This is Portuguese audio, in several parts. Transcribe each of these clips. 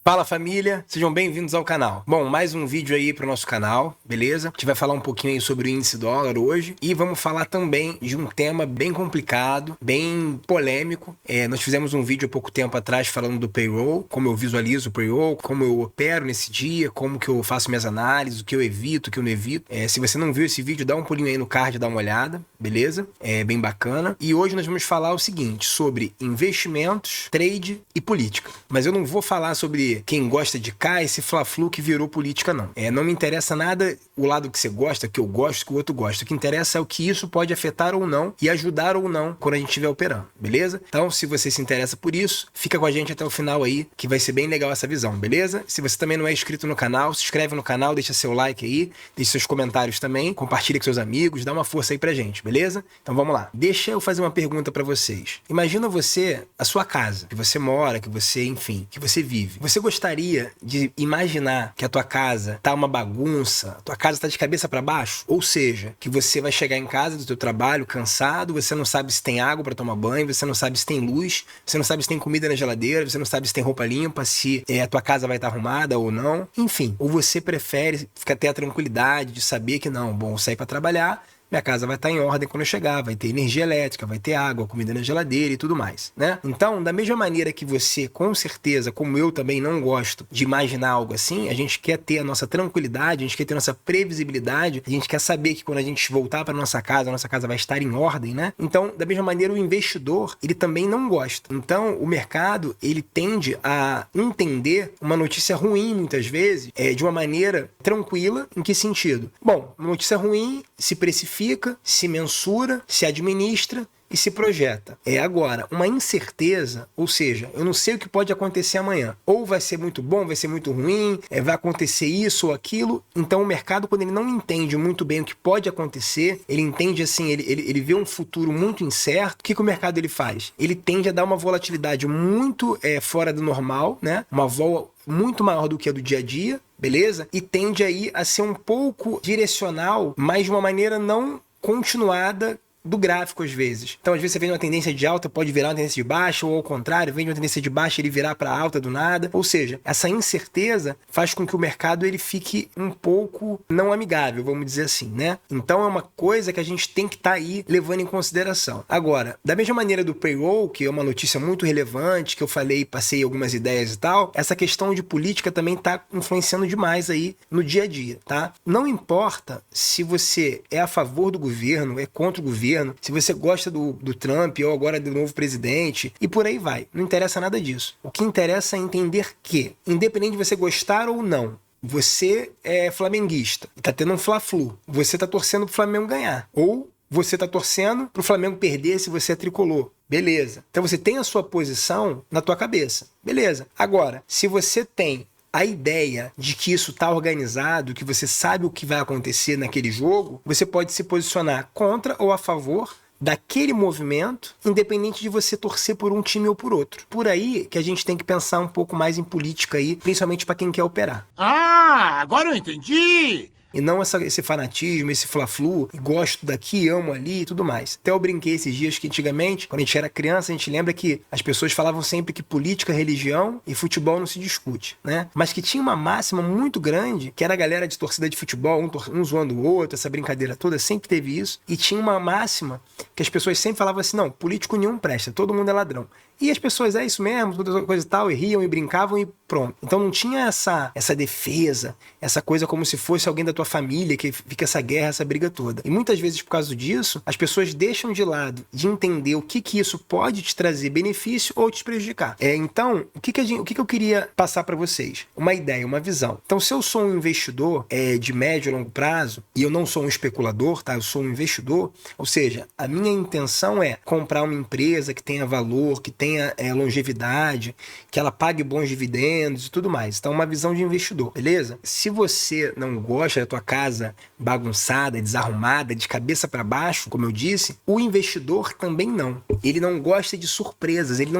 Fala família, sejam bem-vindos ao canal. Bom, mais um vídeo aí pro nosso canal, beleza? A gente vai falar um pouquinho aí sobre o índice dólar hoje e vamos falar também de um tema bem complicado, bem polêmico. Nós fizemos um vídeo há pouco tempo atrás falando do payroll, como eu visualizo o payroll, como eu opero nesse dia, como que eu faço minhas análises, o que eu evito, o que eu não evito. Se você não viu esse vídeo, dá um pulinho aí no card, dá uma olhada, beleza? É bem bacana. E hoje nós vamos falar o seguinte, sobre investimentos, trade e política. Mas eu não vou falar sobre quem gosta de cá, esse fla-flu que virou política, não. Não me interessa nada o lado que você gosta, que eu gosto, que o outro gosta. O que interessa é o que isso pode afetar ou não e ajudar ou não quando a gente estiver operando, beleza? Então, se você se interessa por isso, fica com a gente até o final aí, que vai ser bem legal essa visão, beleza? Se você também não é inscrito no canal, se inscreve no canal, deixa seu like aí, deixa seus comentários também, compartilha com seus amigos, dá uma força aí pra gente, beleza? Então vamos lá. Deixa eu fazer uma pergunta pra vocês. Imagina você, a sua casa, que você mora, que você, enfim, que você vive. Você gostaria de imaginar que a tua casa tá uma bagunça, a tua casa tá de cabeça para baixo? Ou seja, que você vai chegar em casa do teu trabalho cansado, você não sabe se tem água para tomar banho, você não sabe se tem luz, você não sabe se tem comida na geladeira, você não sabe se tem roupa limpa, se a tua casa vai estar arrumada ou não. Enfim, ou você prefere ter a tranquilidade de saber que não, bom, sair para trabalhar, minha casa vai estar em ordem quando eu chegar, vai ter energia elétrica, vai ter água, comida na geladeira e tudo mais, né? Então, da mesma maneira que você, com certeza, como eu também não gosto de imaginar algo assim, a gente quer ter a nossa tranquilidade, a gente quer ter a nossa previsibilidade, a gente quer saber que quando a gente voltar para nossa casa vai estar em ordem, né? Então, da mesma maneira, o investidor, ele também não gosta. Então, o mercado, ele tende a entender uma notícia ruim, muitas vezes, de uma maneira tranquila. Em que sentido? Bom, uma notícia ruim se precifica, se mensura, se administra e se projeta. Agora, uma incerteza, ou seja, eu não sei o que pode acontecer amanhã. Ou vai ser muito bom, vai ser muito ruim, vai acontecer isso ou aquilo. Então o mercado, quando ele não entende muito bem o que pode acontecer, ele entende assim, ele vê um futuro muito incerto, o que o mercado ele faz? Ele tende a dar uma volatilidade muito fora do normal, né? Uma vol muito maior do que a do dia a dia, beleza? E tende aí a ser um pouco direcional, mas de uma maneira não continuada do gráfico às vezes. Então às vezes você vem uma tendência de alta, pode virar uma tendência de baixa, ou ao contrário, vem de uma tendência de baixa ele virar para alta do nada. Ou seja, essa incerteza faz com que o mercado ele fique um pouco não amigável, vamos dizer assim, né? Então é uma coisa que a gente tem que estar aí levando em consideração. Agora, da mesma maneira do payroll, que é uma notícia muito relevante, que eu falei, passei algumas ideias e tal, essa questão de política também está influenciando demais aí no dia a dia, tá? Não importa se você é a favor do governo, é contra o governo, se você gosta do Trump ou agora do novo presidente, e por aí vai. Não interessa nada disso. O que interessa é entender que, independente de você gostar ou não, você é flamenguista e tá tendo um fla-flu, você tá torcendo pro Flamengo ganhar. Ou você tá torcendo pro Flamengo perder se você é tricolor. Beleza. Então você tem a sua posição na tua cabeça. Beleza. Agora, se você tem a ideia de que isso está organizado, que você sabe o que vai acontecer naquele jogo, você pode se posicionar contra ou a favor daquele movimento, independente de você torcer por um time ou por outro. Por aí que a gente tem que pensar um pouco mais em política aí, principalmente para quem quer operar. Ah, agora eu entendi! E não esse fanatismo, esse fla-flu, gosto daqui, amo ali e tudo mais. Até eu brinquei esses dias que antigamente, quando a gente era criança, a gente lembra que as pessoas falavam sempre que política, religião e futebol não se discute, né? Mas que tinha uma máxima muito grande, que era a galera de torcida de futebol, um zoando o outro, essa brincadeira toda, sempre teve isso. E tinha uma máxima que as pessoas sempre falavam assim, não, político nenhum presta, todo mundo é ladrão. E as pessoas, é isso mesmo, toda coisa e tal, e riam e brincavam e pronto. Então não tinha essa defesa, essa coisa como se fosse alguém da tua família, que fica essa guerra, essa briga toda. E muitas vezes, por causa disso, as pessoas deixam de lado de entender o que isso pode te trazer benefício ou te prejudicar. Então, o que eu queria passar para vocês? Uma ideia, uma visão. Então, se eu sou um investidor de médio e longo prazo, e eu não sou um especulador, tá? Eu sou um investidor, ou seja, a minha intenção é comprar uma empresa que tenha valor, que tenha longevidade, que ela pague bons dividendos e tudo mais. Então, uma visão de investidor, beleza? Se você não gosta da tua casa bagunçada, desarrumada, de cabeça para baixo, como eu disse, o investidor também não. Ele não gosta de surpresas, ele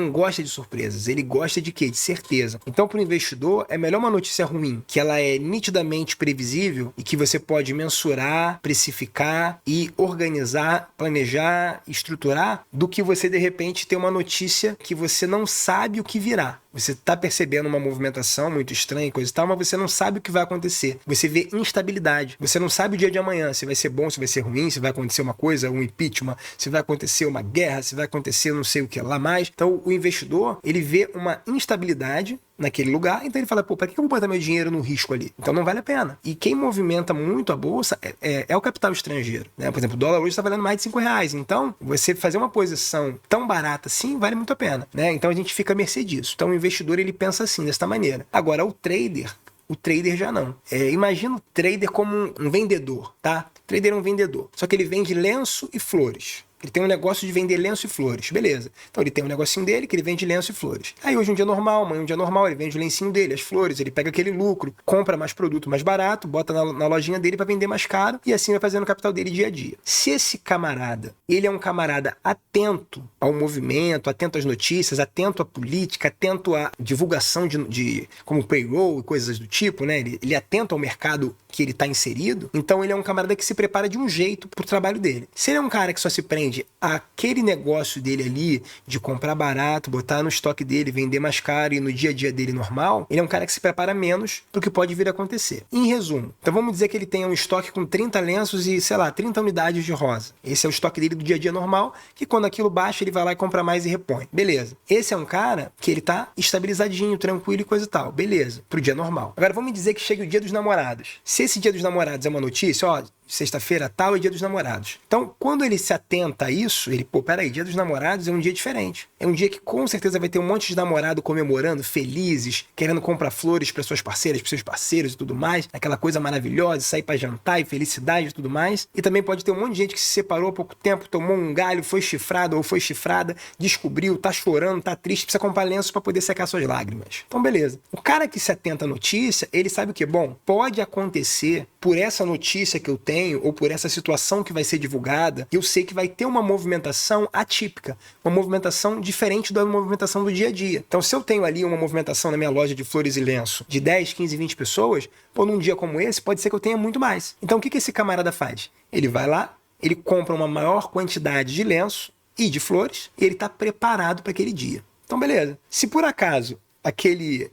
gosta de quê? De certeza. Então, para o investidor, é melhor uma notícia ruim, que ela é nitidamente previsível e que você pode mensurar, precificar e organizar, planejar, estruturar, do que você, de repente, ter uma notícia que você não sabe o que virá. Você tá percebendo uma movimentação muito estranha e coisa e tal, mas você não sabe o que vai acontecer. Você vê instabilidade. Você não sabe o dia de amanhã, se vai ser bom, se vai ser ruim, se vai acontecer uma coisa, um impeachment, se vai acontecer uma guerra, se vai acontecer não sei o que lá mais. Então, o investidor, ele vê uma instabilidade naquele lugar, então ele fala, pô, para que eu vou botar meu dinheiro no risco ali? Então não vale a pena. E quem movimenta muito a bolsa é o capital estrangeiro, né? Por exemplo, o dólar hoje está valendo mais de R$5, então você fazer uma posição tão barata assim vale muito a pena, né? Então a gente fica à mercê disso. Então o investidor, ele pensa assim, desta maneira. Agora, o trader já não. Imagina o trader como um vendedor, tá? O trader é um vendedor, só que ele vende lenço e flores. Ele tem um negócio de vender lenço e flores, beleza. Então ele tem um negocinho dele que ele vende lenço e flores. Aí hoje um dia normal, amanhã um dia normal, ele vende o lencinho dele, as flores, ele pega aquele lucro, compra mais produto mais barato, bota na lojinha dele para vender mais caro e assim vai fazendo o capital dele dia a dia. Se esse camarada, ele é um camarada atento ao movimento, atento às notícias, atento à política, atento à divulgação de como payroll e coisas do tipo, né? Ele é atento ao mercado que ele está inserido, então ele é um camarada que se prepara de um jeito pro trabalho dele. Se ele é um cara que só se prende aquele negócio dele ali de comprar barato, botar no estoque dele, vender mais caro e no dia a dia dele normal, ele é um cara que se prepara menos pro que pode vir a acontecer. Em resumo, então vamos dizer que ele tenha um estoque com 30 lenços e, sei lá, 30 unidades de rosa. Esse é o estoque dele do dia a dia normal, que quando aquilo baixa, ele vai lá e compra mais e repõe. Beleza. Esse é um cara que ele tá estabilizadinho, tranquilo e coisa e tal. Beleza. Pro dia normal. Agora vamos dizer que chega o dia dos namorados. Se esse dia dos namorados é uma notícia, ó, sexta-feira tal é dia dos namorados. Então, quando ele se atenta a isso, ele, pô, peraí, dia dos namorados é um dia diferente. É um dia que com certeza vai ter um monte de namorado comemorando, felizes, querendo comprar flores para suas parceiras, para seus parceiros e tudo mais, aquela coisa maravilhosa, sair para jantar e felicidade e tudo mais. E também pode ter um monte de gente que se separou há pouco tempo, tomou um galho, foi chifrado ou foi chifrada, descobriu, tá chorando, tá triste, precisa comprar lenço para poder secar suas lágrimas. Então, beleza. O cara que se atenta à notícia, ele sabe o que? Bom, pode acontecer por essa notícia que eu tenho ou por essa situação que vai ser divulgada, eu sei que vai ter uma movimentação atípica, uma movimentação diferente da movimentação do dia a dia. Então, se eu tenho ali uma movimentação na minha loja de flores e lenço de 10, 15, 20 pessoas, pô, num dia como esse, pode ser que eu tenha muito mais. Então, o que esse camarada faz? Ele vai lá, ele compra uma maior quantidade de lenço e de flores, e ele está preparado para aquele dia. Então, beleza. Se por acaso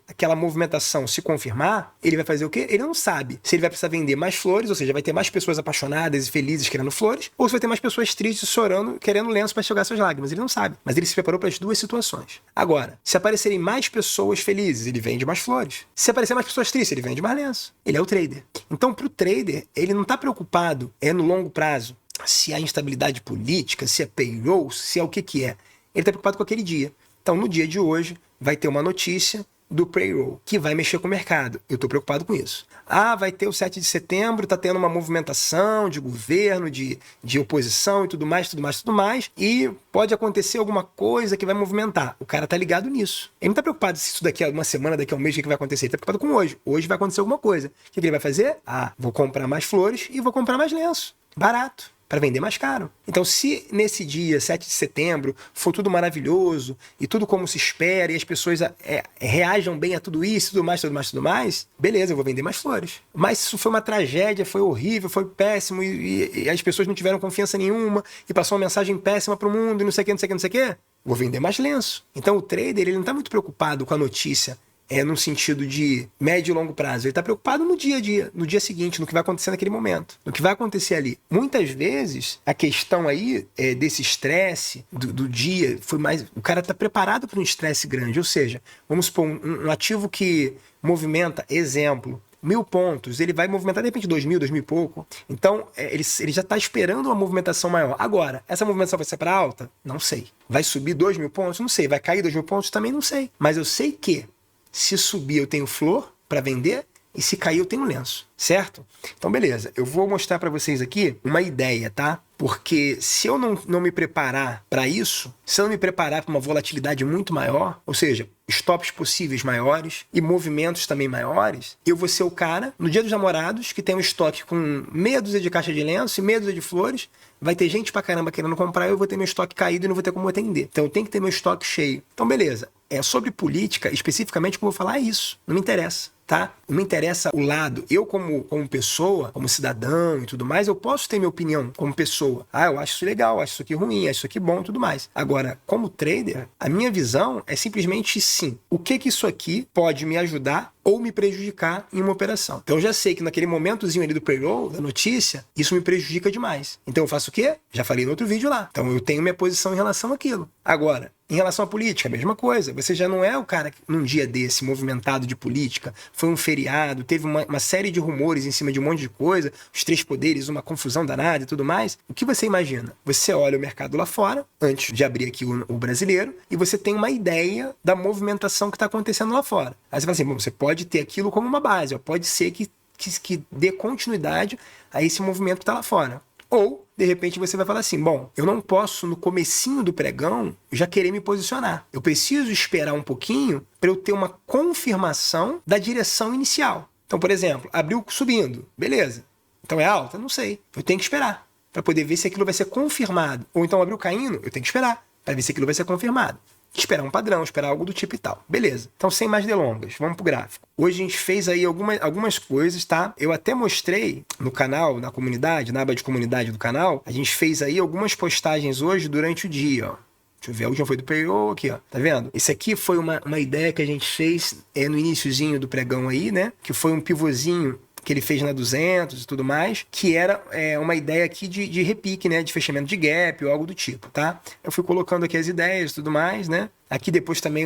aquela movimentação se confirmar, ele vai fazer o quê? Ele não sabe se ele vai precisar vender mais flores, ou seja, vai ter mais pessoas apaixonadas e felizes querendo flores, ou se vai ter mais pessoas tristes, chorando, querendo lenço para enxugar suas lágrimas. Ele não sabe, mas ele se preparou para as duas situações. Agora, se aparecerem mais pessoas felizes, ele vende mais flores. Se aparecer mais pessoas tristes, ele vende mais lenço. Ele é o trader. Então, para o trader, ele não está preocupado no longo prazo se há instabilidade política, se é payroll, se é o que é. Ele está preocupado com aquele dia. Então, no dia de hoje, vai ter uma notícia do payroll que vai mexer com o mercado. Eu estou preocupado com isso. Vai ter o 7 de setembro, está tendo uma movimentação de governo, de oposição e tudo mais, e pode acontecer alguma coisa que vai movimentar. O cara está ligado nisso. Ele não está preocupado se isso daqui a uma semana, daqui a um mês, o que vai acontecer. Ele está preocupado com hoje. Hoje vai acontecer alguma coisa. O que ele vai fazer? Vou comprar mais flores e vou comprar mais lenço. Barato. Para vender mais caro. Então, se nesse dia, 7 de setembro, for tudo maravilhoso e tudo como se espera e as pessoas reajam bem a tudo isso, tudo mais, beleza, eu vou vender mais flores. Mas se isso foi uma tragédia, foi horrível, foi péssimo e as pessoas não tiveram confiança nenhuma e passou uma mensagem péssima para o mundo e não sei o que, vou vender mais lenço. Então, o trader, ele não está muito preocupado com a notícia num sentido de médio e longo prazo. Ele está preocupado no dia a dia, no dia seguinte, no que vai acontecer naquele momento, no que vai acontecer ali. Muitas vezes, a questão aí desse estresse do dia foi mais... O cara está preparado para um estresse grande, ou seja, vamos supor, um ativo que movimenta, exemplo, 1.000 pontos, ele vai movimentar de repente 2.000, 2.000 e pouco. Então, ele já está esperando uma movimentação maior. Agora, essa movimentação vai ser para alta? Não sei. Vai subir 2.000 pontos? Não sei. Vai cair 2.000 pontos? Também não sei. Mas eu sei que se subir eu tenho flor para vender e se cair eu tenho lenço, certo? Então beleza, eu vou mostrar para vocês aqui uma ideia, tá? Porque se eu não me preparar para isso, se eu não me preparar para uma volatilidade muito maior, ou seja, stops possíveis maiores e movimentos também maiores, eu vou ser o cara, no dia dos namorados, que tem um estoque com meia dúzia de caixa de lenço e meia dúzia de flores, vai ter gente pra caramba querendo comprar, eu vou ter meu estoque caído e não vou ter como atender. Então eu tenho que ter meu estoque cheio. Então beleza, sobre política, especificamente, o que eu vou falar é isso, não me interessa. tá? Não me interessa o lado. Eu, como pessoa, como cidadão e tudo mais, eu posso ter minha opinião como pessoa. Ah, eu acho isso legal, acho isso aqui ruim, acho isso aqui bom e tudo mais. Agora, como trader, a minha visão é simplesmente sim. O que isso aqui pode me ajudar ou me prejudicar em uma operação. Então eu já sei que naquele momentozinho ali do pre-roll, da notícia, isso me prejudica demais. Então eu faço o quê? Já falei no outro vídeo lá. Então eu tenho minha posição em relação àquilo. Agora, em relação à política, a mesma coisa. Você já não é o cara que, num dia desse, movimentado de política, foi um feriado, teve uma série de rumores em cima de um monte de coisa, os três poderes, uma confusão danada e tudo mais. O que você imagina? Você olha o mercado lá fora, antes de abrir aqui o brasileiro, e você tem uma ideia da movimentação que está acontecendo lá fora. Aí você fala assim, bom, você pode ter aquilo como uma base, ó, pode ser que dê continuidade a esse movimento que está lá fora. Ou, de repente, você vai falar assim, bom, eu não posso, no comecinho do pregão, já querer me posicionar. Eu preciso esperar um pouquinho para eu ter uma confirmação da direção inicial. Então, por exemplo, abriu subindo, beleza. Então é alta? Não sei. Eu tenho que esperar para poder ver se aquilo vai ser confirmado. Ou então abriu caindo, eu tenho que esperar para ver se aquilo vai ser confirmado. Esperar um padrão, esperar algo do tipo e tal. Beleza. Então, sem mais delongas, vamos pro gráfico. Hoje a gente fez aí algumas coisas, tá? Eu até mostrei no canal, na comunidade, na aba de comunidade do canal, a gente fez aí algumas postagens hoje durante o dia, ó. Deixa eu ver, a última foi do payroll aqui, ó. Tá vendo? Esse aqui foi uma ideia que a gente fez no iniciozinho do pregão aí, né? Que foi um pivôzinho que ele fez na 200 e tudo mais, que era uma ideia aqui de repique, né, de fechamento de gap ou algo do tipo, tá? Eu fui colocando aqui as ideias e tudo mais, né? Aqui depois também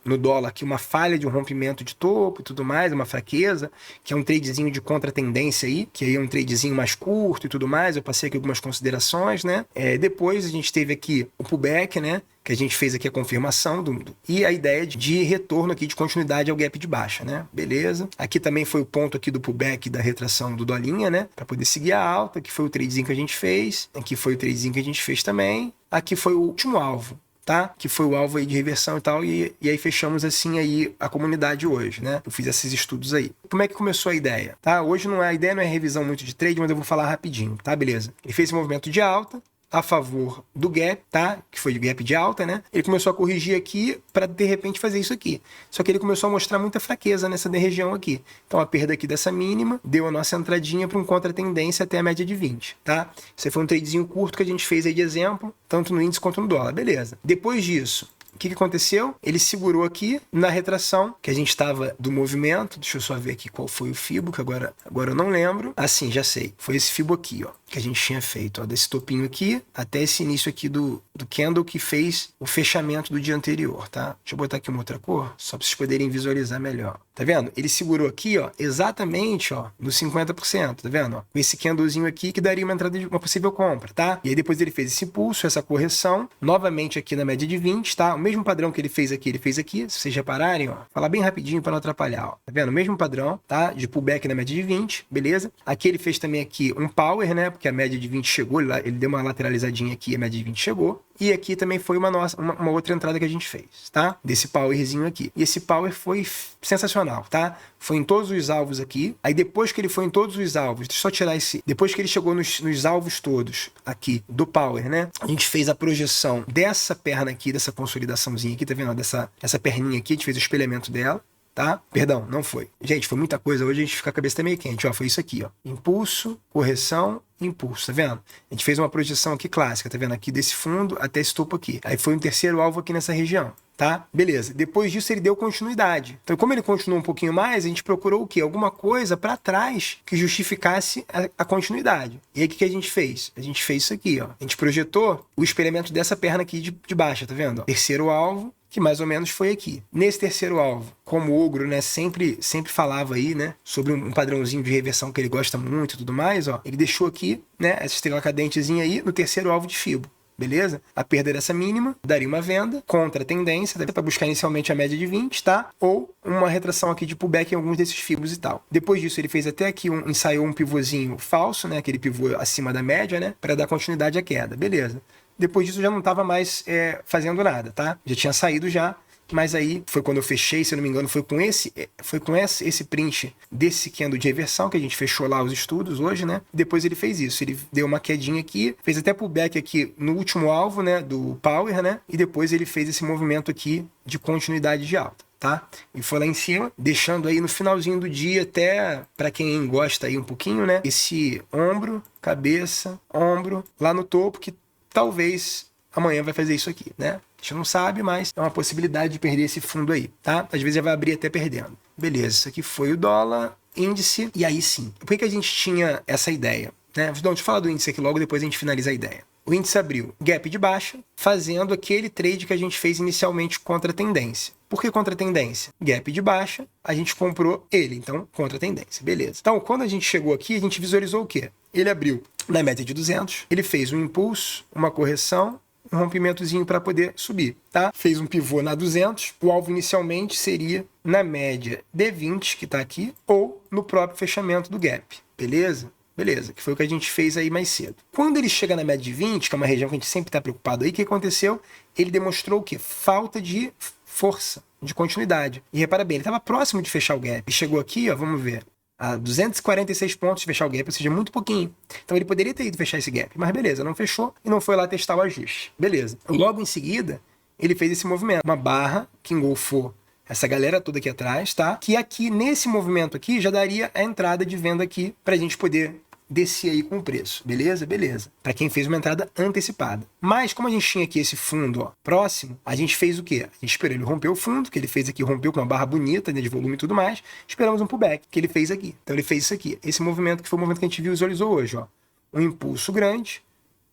no dólar aqui uma falha de um rompimento de topo e tudo mais, uma fraqueza, que é um tradezinho de contra-tendência aí, que aí é um tradezinho mais curto e tudo mais, eu passei aqui algumas considerações, né? Depois a gente teve aqui o pullback, né? Que a gente fez aqui a confirmação e a ideia de retorno aqui de continuidade ao gap de baixa, né? Beleza. Aqui também foi o ponto aqui do pullback da retração do dolinha, né? Para poder seguir a alta, que foi o tradezinho que a gente fez. Aqui foi o tradezinho que a gente fez também. Aqui foi o último alvo, tá? Que foi o alvo aí de reversão e tal, e aí fechamos assim aí a comunidade hoje, né? Eu fiz esses estudos aí. Como é que começou a ideia, tá? Hoje a ideia não é revisão muito de trade, mas eu vou falar rapidinho, tá? Beleza. Ele fez esse movimento de alta a favor do gap, tá? Que foi de gap de alta, né? Ele começou a corrigir aqui para de repente fazer isso aqui. Só que ele começou a mostrar muita fraqueza nessa região aqui. Então a perda aqui dessa mínima deu a nossa entradinha para um contra-tendência até a média de 20, tá? Isso aí foi um tradezinho curto que a gente fez aí de exemplo, tanto no índice quanto no dólar, beleza. Depois disso, o que aconteceu? Ele segurou aqui na retração, que a gente estava do movimento. Deixa eu só ver aqui qual foi o Fibo, que agora eu não lembro. Ah, sim, já sei. Foi esse Fibo aqui, ó, que a gente tinha feito, ó, desse topinho aqui até esse início aqui do candle que fez o fechamento do dia anterior, tá? Deixa eu botar aqui uma outra cor, só para vocês poderem visualizar melhor. Tá vendo? Ele segurou aqui, ó, exatamente, ó, no 50%, tá vendo? Ó, com esse candlezinho aqui que daria uma entrada de uma possível compra, tá? E aí depois ele fez esse impulso, essa correção, novamente aqui na média de 20, tá? O mesmo padrão que ele fez aqui, se vocês repararem, ó, falar bem rapidinho para não atrapalhar, ó. Tá vendo? O mesmo padrão, tá? De pullback na média de 20, beleza? Aqui ele fez também aqui um power, né? Porque a média de 20 chegou, ele deu uma lateralizadinha aqui, a média de 20 chegou. E aqui também foi uma outra entrada que a gente fez, tá? Desse powerzinho aqui. E esse power foi sensacional, tá? Foi em todos os alvos aqui. Aí depois que ele foi em todos os alvos, deixa eu só tirar esse... Depois que ele chegou nos alvos todos aqui do power, né? A gente fez a projeção dessa perna aqui, dessa consolidaçãozinha aqui, tá vendo? Essa perninha aqui, a gente fez o espelhamento dela. Tá? Perdão, não foi. Gente, foi muita coisa. Hoje a gente fica a cabeça até meio quente. Ó, foi isso aqui, ó. Impulso, correção, impulso. Tá vendo? A gente fez uma projeção aqui clássica, tá vendo? Aqui desse fundo até esse topo aqui. Aí foi um terceiro alvo aqui nessa região. Tá? Beleza. Depois disso ele deu continuidade. Então, como ele continuou um pouquinho mais, a gente procurou o quê? Alguma coisa para trás que justificasse a continuidade. E aí o que a gente fez? A gente fez isso aqui, ó. A gente projetou o espelhamento dessa perna aqui de baixa, tá vendo? Ó. Terceiro alvo, que mais ou menos foi aqui. Nesse terceiro alvo, como o Ogro, né, sempre falava aí, né, sobre um padrãozinho de reversão que ele gosta muito e tudo mais, ó, ele deixou aqui, né, essa estrela cadentezinha aí no terceiro alvo de Fibo. Beleza? A perda dessa mínima daria uma venda contra a tendência, para buscar inicialmente a média de 20, tá? Ou uma retração aqui de pullback em alguns desses fibos e tal. Depois disso, ele fez até aqui ensaiou um pivôzinho falso, né? Aquele pivô acima da média, né? Para dar continuidade à queda. Beleza. Depois disso, já não estava mais fazendo nada, tá? Já tinha saído já. Mas aí foi quando eu fechei, se eu não me engano, foi com esse print desse candle de reversão que a gente fechou lá os estudos hoje, né? Depois ele fez isso, ele deu uma quedinha aqui, fez até pullback aqui no último alvo, né, do power, né? E depois ele fez esse movimento aqui de continuidade de alta. tá? E foi lá em cima, deixando aí no finalzinho do dia, até para quem gosta aí um pouquinho, né? Esse ombro, cabeça, ombro, lá no topo, que talvez amanhã vai fazer isso aqui, né? A gente não sabe, mas é uma possibilidade de perder esse fundo aí, tá? Às vezes já vai abrir até perdendo. Beleza, isso aqui foi o dólar, índice, e aí sim. Por que a gente tinha essa ideia? Né? Deixa eu falar do índice aqui logo, depois a gente finaliza a ideia. O índice abriu gap de baixa, fazendo aquele trade que a gente fez inicialmente contra a tendência. Por que contra a tendência? Gap de baixa, a gente comprou ele, então contra a tendência, beleza. Então, quando a gente chegou aqui, a gente visualizou o quê? Ele abriu na média de 200, ele fez um impulso, uma correção, um rompimentozinho para poder subir, tá? Fez um pivô na 200, o alvo inicialmente seria na média D20, que está aqui, ou no próprio fechamento do gap, beleza? Beleza, que foi o que a gente fez aí mais cedo. Quando ele chega na média de 20, que é uma região que a gente sempre está preocupado aí, o que aconteceu? Ele demonstrou o quê? Falta de força, de continuidade. E repara bem, ele estava próximo de fechar o gap. E chegou aqui, ó, vamos ver, a 246 pontos de fechar o gap, ou seja, muito pouquinho. Então ele poderia ter ido fechar esse gap, mas beleza, não fechou e não foi lá testar o ajuste. Beleza. Logo em seguida, ele fez esse movimento, uma barra que engolfou essa galera toda aqui atrás, tá? Que aqui, nesse movimento aqui, já daria a entrada de venda aqui pra gente poder descer aí com o preço, beleza? Beleza. Para quem fez uma entrada antecipada. Mas como a gente tinha aqui esse fundo, ó, próximo, a gente fez o quê? A gente esperou ele romper o fundo, que ele fez aqui, rompeu com uma barra bonita, né, de volume e tudo mais. Esperamos um pullback, que ele fez aqui. Então ele fez isso aqui. Esse movimento que foi o movimento que a gente visualizou hoje, ó. Um impulso grande,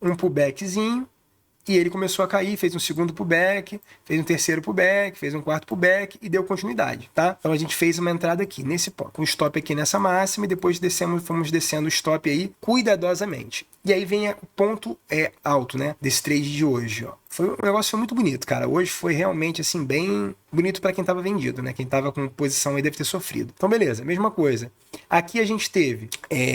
um pullbackzinho, e ele começou a cair, fez um segundo pullback, fez um terceiro pullback, fez um quarto pullback e deu continuidade, tá? Então a gente fez uma entrada aqui, nesse ponto, com stop aqui nessa máxima e depois fomos descendo o stop aí cuidadosamente. E aí vem o ponto alto, né, desse trade de hoje, ó. O negócio foi muito bonito, cara. Hoje foi realmente, assim, bem bonito para quem tava vendido, né? Quem tava com posição aí deve ter sofrido. Então, beleza, mesma coisa. Aqui a gente teve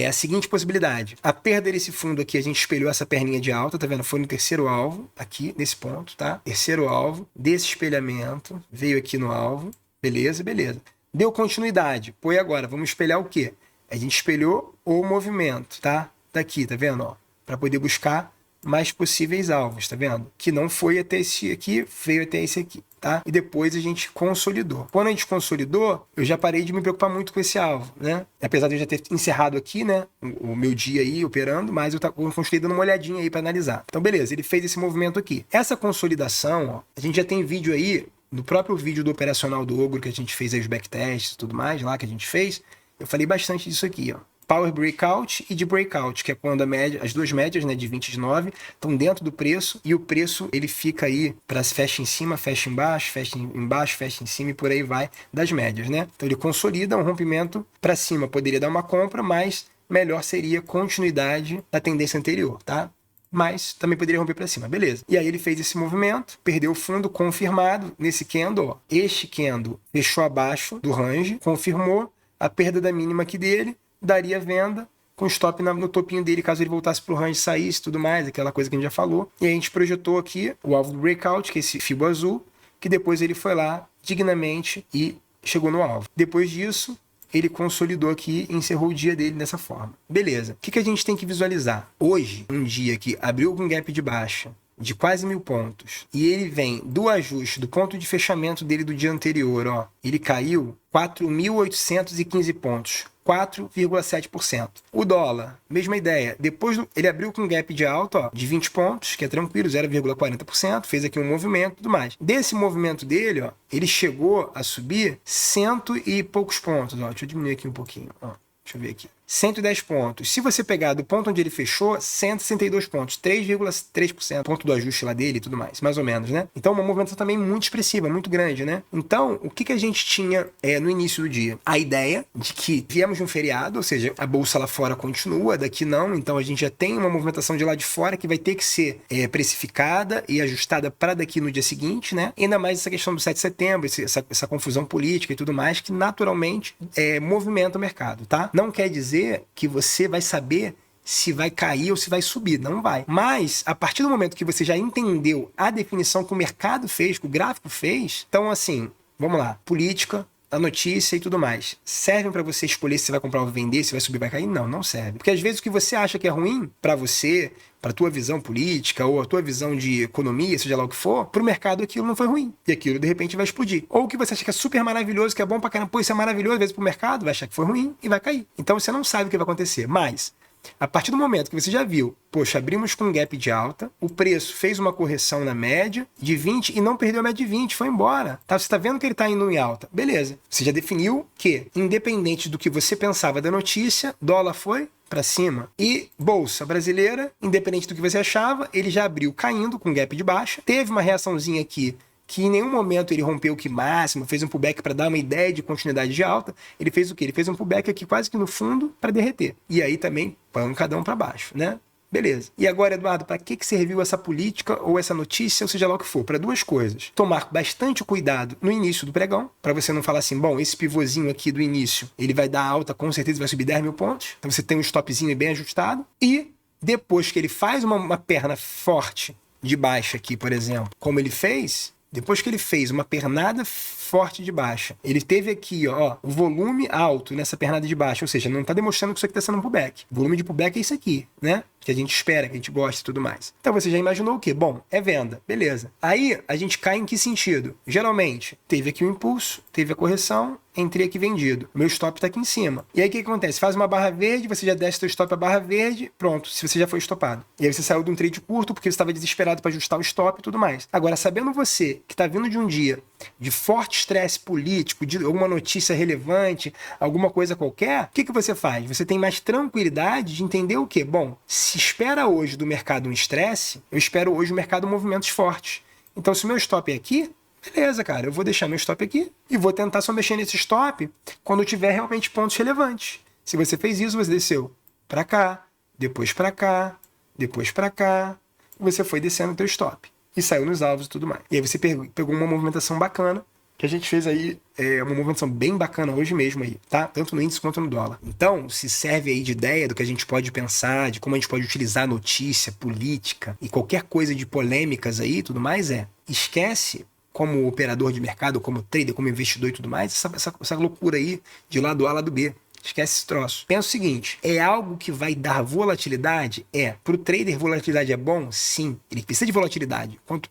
a seguinte possibilidade. A perda desse fundo aqui, a gente espelhou essa perninha de alta, tá vendo? Foi no terceiro alvo, aqui, nesse ponto, tá? Terceiro alvo, desse espelhamento, veio aqui no alvo. Beleza, beleza. Deu continuidade. Pô, e agora? Vamos espelhar o quê? A gente espelhou o movimento, tá? Daqui, tá vendo? Ó, para poder buscar mais possíveis alvos, tá vendo? Que não foi até esse aqui, veio até esse aqui, tá? E depois a gente consolidou. Quando a gente consolidou, eu já parei de me preocupar muito com esse alvo, né? Apesar de eu já ter encerrado aqui, né, o meu dia aí operando, mas eu continuei dando uma olhadinha aí para analisar. Então, beleza, ele fez esse movimento aqui. Essa consolidação, ó, a gente já tem vídeo aí, no próprio vídeo do operacional do Ogro, que a gente fez aí os backtests e tudo mais, lá que a gente fez, eu falei bastante disso aqui, ó. Power Breakout e de Breakout, que é quando as duas médias, né, de 20 e de 9, estão dentro do preço e o preço ele fica aí para fecha em cima, fecha embaixo, fecha em cima e por aí vai das médias, né? Então ele consolida um rompimento para cima, poderia dar uma compra, mas melhor seria continuidade da tendência anterior, tá? Mas também poderia romper para cima, beleza. E aí ele fez esse movimento, perdeu o fundo, confirmado nesse candle, ó. Este candle fechou abaixo do range, confirmou a perda da mínima aqui dele, daria venda com stop no topinho dele, caso ele voltasse para o range, saísse, tudo mais, aquela coisa que a gente já falou. E a gente projetou aqui o alvo do breakout, que é esse fibo azul, que depois ele foi lá dignamente e chegou no alvo. Depois disso, ele consolidou aqui e encerrou o dia dele dessa forma. Beleza. O que a gente tem que visualizar? Hoje, um dia que abriu com gap de baixa, de quase 1.000 pontos, e ele vem do ajuste do ponto de fechamento dele do dia anterior, ó, ele caiu 4.815 pontos, 4,7%. O dólar, mesma ideia, depois ele abriu com um gap de alta, ó, de 20 pontos, que é tranquilo, 0,40%, fez aqui um movimento e tudo mais. Desse movimento dele, ó, ele chegou a subir 100 e poucos pontos, ó, deixa eu diminuir aqui um pouquinho, ó. Deixa eu ver aqui. 110 pontos. Se você pegar do ponto onde ele fechou, 162 pontos. 3,3%. Ponto do ajuste lá dele e tudo mais. Mais ou menos, né? Então, uma movimentação também muito expressiva, muito grande, né? Então, o que a gente tinha no início do dia? A ideia de que viemos de um feriado, ou seja, a bolsa lá fora continua, daqui não. Então, a gente já tem uma movimentação de lá de fora que vai ter que ser precificada e ajustada para daqui no dia seguinte, né? Ainda mais essa questão do 7 de setembro, essa confusão política e tudo mais, que naturalmente movimenta o mercado, tá? Não quer dizer que você vai saber se vai cair ou se vai subir, não vai. Mas, a partir do momento que você já entendeu a definição que o mercado fez, que o gráfico fez, então assim, vamos lá, política, a notícia e tudo mais, servem para você escolher se você vai comprar ou vender, se vai subir ou vai cair? Não, não serve. Porque às vezes o que você acha que é ruim para você, para tua visão política ou a tua visão de economia, seja lá o que for, pro mercado aquilo não foi ruim. E aquilo de repente vai explodir. Ou o que você acha que é super maravilhoso, que é bom pra caramba, pô, isso é maravilhoso, às vezes pro mercado vai achar que foi ruim e vai cair. Então você não sabe o que vai acontecer. Mas a partir do momento que você já viu, poxa, abrimos com um gap de alta, o preço fez uma correção na média de 20 e não perdeu a média de 20, foi embora. Tá? Você está vendo que ele está indo em alta. Beleza. Você já definiu que, independente do que você pensava da notícia, dólar foi para cima. E bolsa brasileira, independente do que você achava, ele já abriu caindo com gap de baixa. Teve uma reaçãozinha aqui que em nenhum momento ele rompeu o que máximo, fez um pullback para dar uma ideia de continuidade de alta. Ele fez o quê? Ele fez um pullback aqui quase que no fundo para derreter. E aí também pancadão para baixo, né? Beleza. E agora, Eduardo, para que serviu essa política ou essa notícia, ou seja lá o que for? Para duas coisas. Tomar bastante cuidado no início do pregão, para você não falar assim, bom, esse pivôzinho aqui do início, ele vai dar alta, com certeza vai subir 10 mil pontos. Então você tem um stopzinho bem ajustado. E depois que ele faz uma perna forte de baixa aqui, por exemplo, como ele fez, depois que ele fez uma pernada forte de baixa, ele teve aqui, ó, o volume alto nessa pernada de baixa, ou seja, não está demonstrando que isso aqui está sendo um pullback. O volume de pullback é isso aqui, né? Que a gente espera, que a gente gosta e tudo mais. Então você já imaginou o quê? Bom, é venda, beleza. Aí a gente cai em que sentido? Geralmente, teve aqui o impulso, teve a correção, entrei aqui vendido. Meu stop está aqui em cima. E aí o que acontece? Faz uma barra verde, você já desce seu stop a barra verde, pronto, se você já foi estopado. E aí você saiu de um trade curto porque você estava desesperado para ajustar o stop e tudo mais. Agora, sabendo você que está vindo de um dia de forte estresse político, de alguma notícia relevante, alguma coisa qualquer, o que você faz? Você tem mais tranquilidade de entender o quê? Bom, se espera hoje do mercado um estresse, eu espero hoje o mercado movimentos fortes. Então, se o meu stop é aqui, beleza, cara, eu vou deixar meu stop aqui e vou tentar só mexer nesse stop quando eu tiver realmente pontos relevantes. Se você fez isso, você desceu para cá, depois para cá, depois para cá, e você foi descendo o teu stop e saiu nos alvos e tudo mais. E aí você pegou uma movimentação bacana, que a gente fez aí, uma movimentação bem bacana hoje mesmo aí, tá? Tanto no índice quanto no dólar. Então, se serve aí de ideia do que a gente pode pensar, de como a gente pode utilizar notícia, política e qualquer coisa de polêmicas aí e tudo mais, esquece como operador de mercado, como trader, como investidor e tudo mais, essa loucura aí de lado A, lado B. Esquece esse troço. Pensa o seguinte, é algo que vai dar volatilidade? Pro trader, volatilidade é bom? Sim. Ele precisa de volatilidade. Quanto,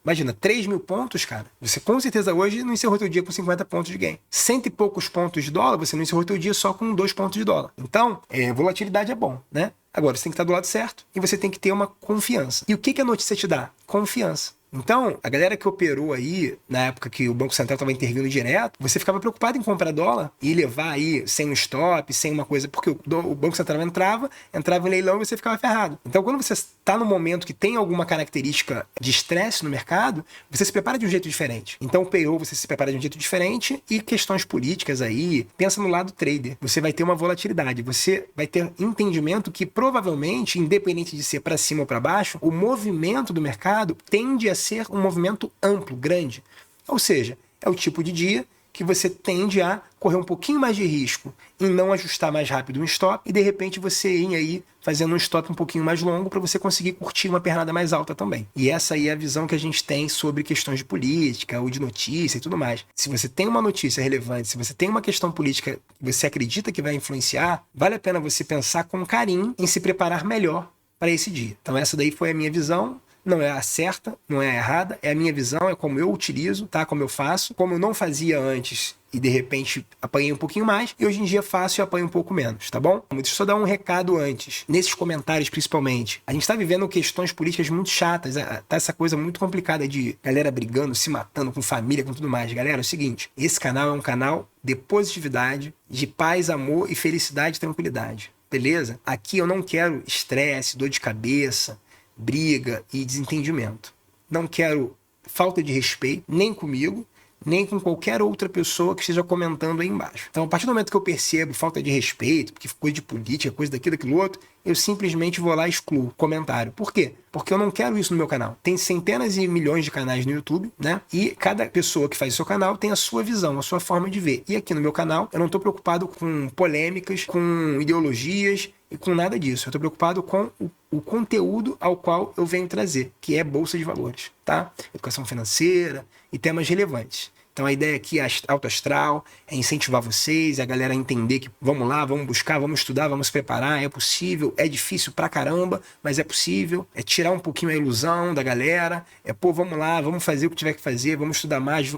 imagina, 3 mil pontos, cara. Você com certeza hoje não encerrou teu dia com 50 pontos de gain. 100 e poucos pontos de dólar, você não encerrou teu dia só com 2 pontos de dólar. Então, volatilidade é bom, né? Agora, você tem que estar do lado certo e você tem que ter uma confiança. E o que a notícia te dá? Confiança. Então, a galera que operou aí, na época que o Banco Central estava intervindo direto, você ficava preocupado em comprar dólar e levar aí sem um stop, sem uma coisa, porque o Banco Central entrava em leilão e você ficava ferrado. Então, quando você está no momento que tem alguma característica de estresse no mercado, você se prepara de um jeito diferente. Então, o payoff você se prepara de um jeito diferente e questões políticas aí, pensa no lado trader. Você vai ter uma volatilidade, você vai ter entendimento que provavelmente, independente de ser para cima ou para baixo, o movimento do mercado tende a ser um movimento amplo, grande. Ou seja, é o tipo de dia que você tende a correr um pouquinho mais de risco em não ajustar mais rápido um stop e de repente você ir aí fazendo um stop um pouquinho mais longo para você conseguir curtir uma pernada mais alta também. E essa aí é a visão que a gente tem sobre questões de política ou de notícia e tudo mais. Se você tem uma notícia relevante, se você tem uma questão política que você acredita que vai influenciar, vale a pena você pensar com carinho em se preparar melhor para esse dia. Então essa daí foi a minha visão. Não é a certa, não é a errada, é a minha visão, é como eu utilizo, tá? Como eu faço, como eu não fazia antes e de repente apanhei um pouquinho mais, e hoje em dia faço e apanho um pouco menos, tá bom? Deixa eu só dar um recado antes, nesses comentários principalmente. A gente tá vivendo questões políticas muito chatas, tá essa coisa muito complicada de galera brigando, se matando com família, com tudo mais. Galera, é o seguinte, esse canal é um canal de positividade, de paz, amor e felicidade e tranquilidade, beleza? Aqui eu não quero estresse, dor de cabeça, briga e desentendimento. Não quero falta de respeito, nem comigo, nem com qualquer outra pessoa que esteja comentando aí embaixo. Então, a partir do momento que eu percebo falta de respeito, porque coisa de política, coisa daquilo outro, eu simplesmente vou lá e excluo o comentário. Por quê? Porque eu não quero isso no meu canal. Tem centenas e milhões de canais no YouTube, né? E cada pessoa que faz o seu canal tem a sua visão, a sua forma de ver. E aqui no meu canal, eu não estou preocupado com polêmicas, com ideologias e com nada disso. Eu estou preocupado com o conteúdo ao qual eu venho trazer, que é Bolsa de Valores, tá? Educação financeira e temas relevantes. Então a ideia aqui é alto astral, é incentivar vocês, a galera a entender que vamos lá, vamos buscar, vamos estudar, vamos se preparar, é possível, é difícil pra caramba, mas é possível, é tirar um pouquinho a ilusão da galera, vamos lá, vamos fazer o que tiver que fazer, vamos estudar mais,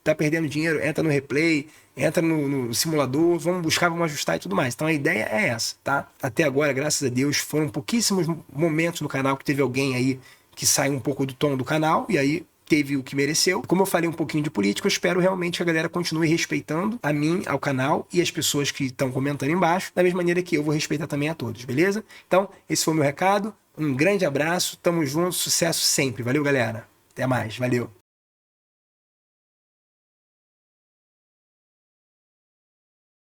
tá perdendo dinheiro, entra no replay, entra no simulador, vamos buscar, vamos ajustar e tudo mais. Então a ideia é essa, tá? Até agora, graças a Deus, foram pouquíssimos momentos no canal que teve alguém aí que saiu um pouco do tom do canal, e aí teve o que mereceu. Como eu falei um pouquinho de política, eu espero realmente que a galera continue respeitando a mim, ao canal e as pessoas que estão comentando embaixo, da mesma maneira que eu vou respeitar também a todos, beleza? Então, esse foi o meu recado. Um grande abraço, tamo junto, sucesso sempre. Valeu, galera. Até mais, valeu.